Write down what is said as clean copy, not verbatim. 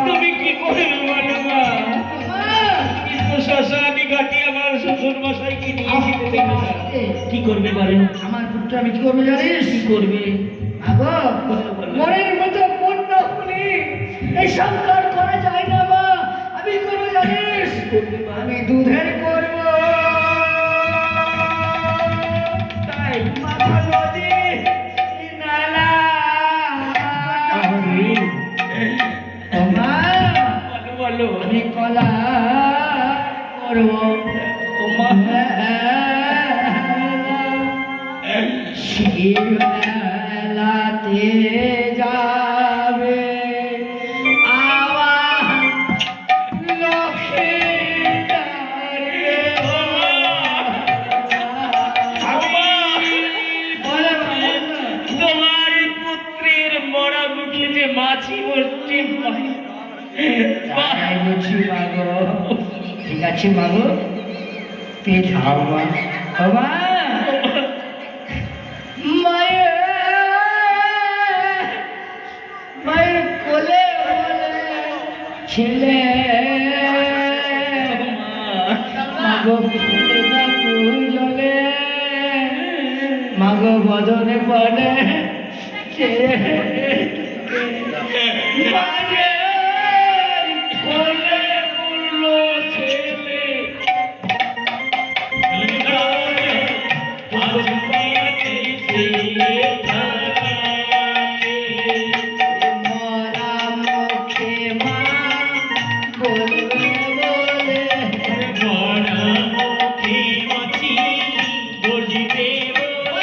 তুমি কি করে শ্মশানি ঘাটি আমার শ্বশুর মশাইকে নিয়ে কি করবে বলেন? আমার পুত্র আমি কি করবো জানিস? কি করবে? মনের মতো পূর্ণ হলে এই সংকার করা যায় না মা। আমি করবো জানিস? আমি দুধের করবো তাই মাথা নদী নালা বলো আমি কলা করবো শিবেলাতে যাবে আবার লক্ষ্মী তোমার পুত্রের মরা মুখে যে মাছি বলছি ঠিক আছে বাবু তুই খাও মা মায়ের কোলে ছেলে জলে মাগ বদনে পড়ে